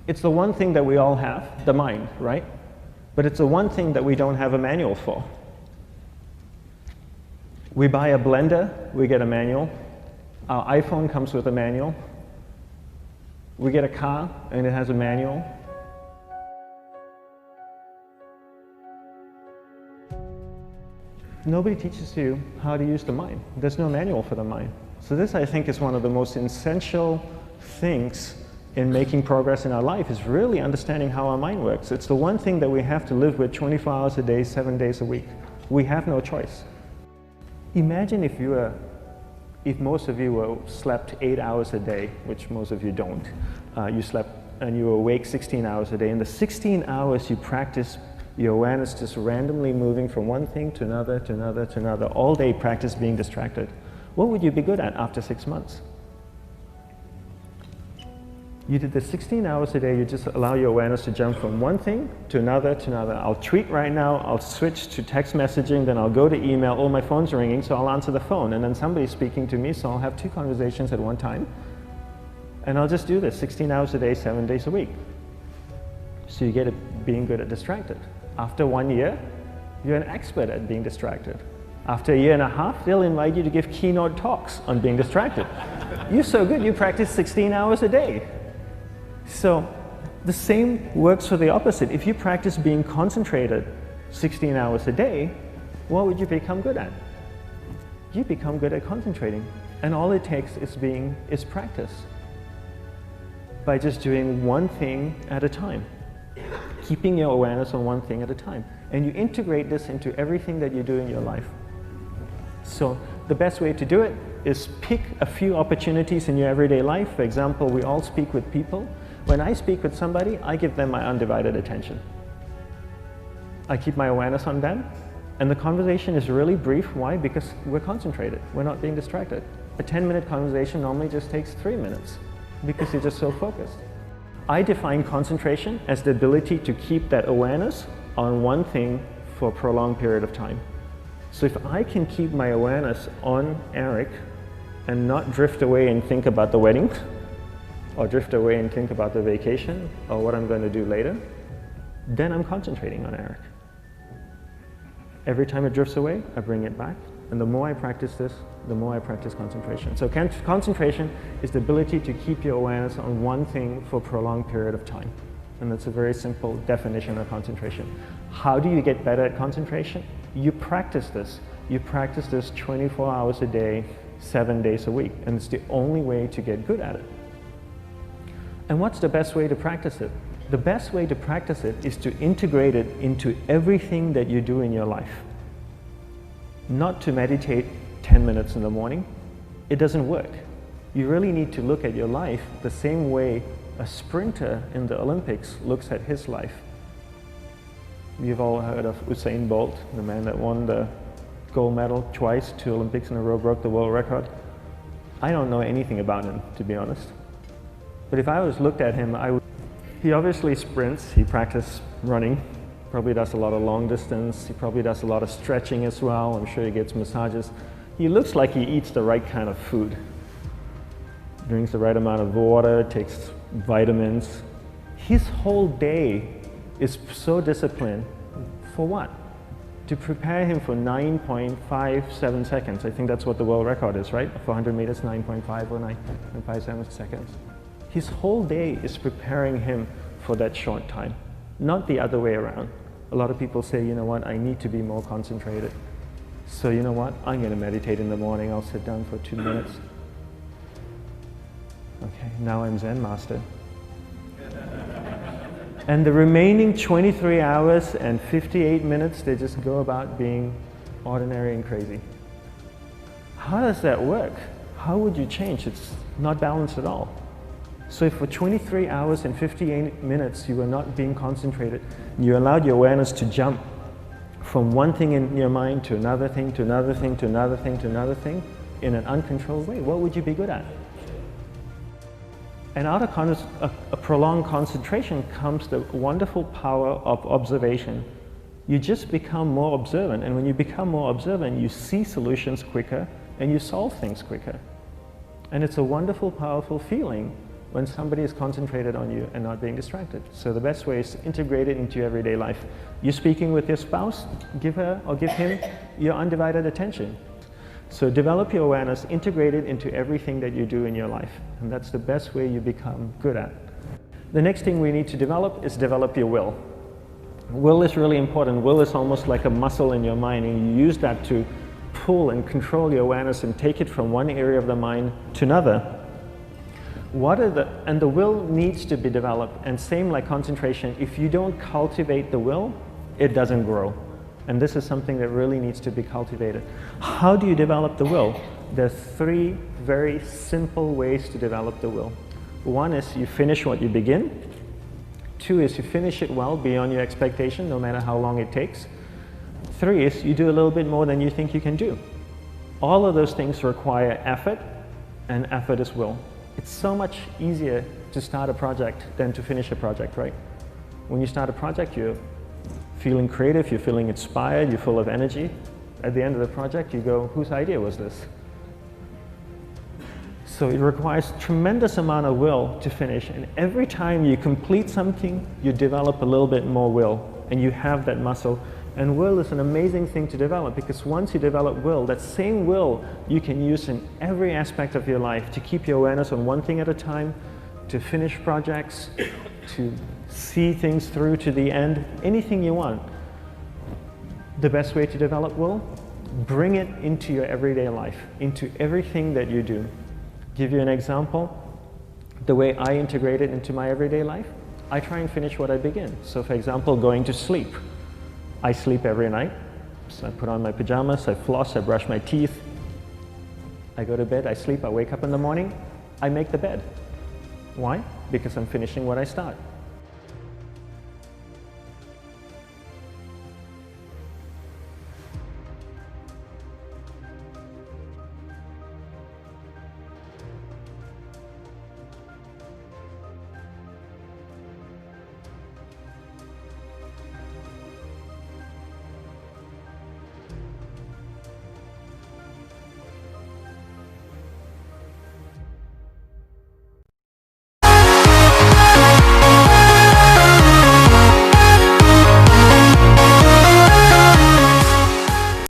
It's the one thing that we all have, the mind, right? But it's the one thing that we don't have a manual for. We buy a blender, we get a manual. Our iPhone comes with a manual. We get a car and it has a manual. Nobody teaches you how to use the mind. There's no manual for the mind. So this, I think, is one of the most essential things in making progress in our life, is really understanding how our mind works. It's the one thing that we have to live with 24 hours a day, 7 days a week. We have no choice. Imagine if most of you slept 8 hours a day, which most of you don't. You slept and you were awake 16 hours a day. In the 16 hours you practice your awareness just randomly moving from one thing to another, to another, to another. All day practice being distracted. What would you be good at after 6 months? You did this 16 hours a day, you just allow your awareness to jump from one thing to another, to another. I'll tweet right now, I'll switch to text messaging, then I'll go to email. Oh, my phone's ringing, so I'll answer the phone. And then somebody's speaking to me, so I'll have 2 conversations at one time. And I'll just do this 16 hours a day, 7 days a week. So you get it being good at distracted. After 1 year, you're an expert at being distracted. After a year and a half, they'll invite you to give keynote talks on being distracted. You're so good, you practice 16 hours a day. So the same works for the opposite. If you practice being concentrated 16 hours a day, what would you become good at? You become good at concentrating. And all it takes is practice. By just doing one thing at a time. Keeping your awareness on one thing at a time. And you integrate this into everything that you do in your life. So the best way to do it is pick a few opportunities in your everyday life. For example, we all speak with people. When I speak with somebody, I give them my undivided attention. I keep my awareness on them, and the conversation is really brief. Why? Because we're concentrated. We're not being distracted. A 10-minute conversation normally just takes 3 minutes because you're just so focused. I define concentration as the ability to keep that awareness on one thing for a prolonged period of time. So if I can keep my awareness on Eric and not drift away and think about the wedding, or drift away and think about the vacation, or what I'm going to do later, then I'm concentrating on Eric. Every time it drifts away, I bring it back. And the more I practice this, the more I practice concentration. So concentration is the ability to keep your awareness on one thing for a prolonged period of time. And that's a very simple definition of concentration. How do you get better at concentration? You practice this. You practice this 24 hours a day, 7 days a week. And it's the only way to get good at it. And what's the best way to practice it? The best way to practice it is to integrate it into everything that you do in your life. Not to meditate 10 minutes in the morning. It doesn't work. You really need to look at your life the same way a sprinter in the Olympics looks at his life. You've all heard of Usain Bolt, the man that won the gold medal twice, 2 Olympics in a row, broke the world record. I don't know anything about him, to be honest. But if I was looked at him, he obviously sprints, he practices running, probably does a lot of long distance, he probably does a lot of stretching as well, I'm sure he gets massages. He looks like he eats the right kind of food. Drinks the right amount of water, takes vitamins. His whole day is so disciplined. For what? To prepare him for 9.57 seconds. I think that's what the world record is, right? For 100 meters, 9.5 or 9.57 seconds. His whole day is preparing him for that short time, not the other way around. A lot of people say, you know what, I need to be more concentrated. So you know what, I'm going to meditate in the morning, I'll sit down for 2 minutes. Okay, now I'm Zen master. And the remaining 23 hours and 58 minutes, they just go about being ordinary and crazy. How does that work? How would you change? It's not balanced at all. So if for 23 hours and 58 minutes you were not being concentrated, you allowed your awareness to jump from one thing in your mind to another thing, to another thing, to another thing, to another thing, in an uncontrolled way, what would you be good at? And out of a prolonged concentration comes the wonderful power of observation. You just become more observant, and when you become more observant, you see solutions quicker and you solve things quicker. And it's a wonderful, powerful feeling when somebody is concentrated on you and not being distracted. So the best way is to integrate it into your everyday life. You're speaking with your spouse, give her or give him your undivided attention. So develop your awareness, integrate it into everything that you do in your life. And that's the best way you become good at. The next thing we need to develop is develop your will. Will is really important. Will is almost like a muscle in your mind, and you use that to pull and control your awareness and take it from one area of the mind to another. And the will needs to be developed, and same like concentration, if you don't cultivate the will, it doesn't grow. And this is something that really needs to be cultivated. How do you develop the will? There's 3 very simple ways to develop the will. 1 is you finish what you begin. 2 is you finish it well beyond your expectation, no matter how long it takes. 3 is you do a little bit more than you think you can do. All of those things require effort, and effort is will. It's so much easier to start a project than to finish a project, right? When you start a project, you're feeling creative, you're feeling inspired, you're full of energy. At the end of the project, you go, whose idea was this? So it requires tremendous amount of will to finish, and every time you complete something, you develop a little bit more will, and you have that muscle. And will is an amazing thing to develop, because once you develop will, that same will you can use in every aspect of your life to keep your awareness on one thing at a time, to finish projects, to see things through to the end, anything you want. The best way to develop will? Bring it into your everyday life, into everything that you do. Give you an example. The way I integrate it into my everyday life, I try and finish what I begin. So for example, going to sleep. I sleep every night, so I put on my pajamas, I floss, I brush my teeth, I go to bed, I sleep, I wake up in the morning, I make the bed. Why? Because I'm finishing what I start.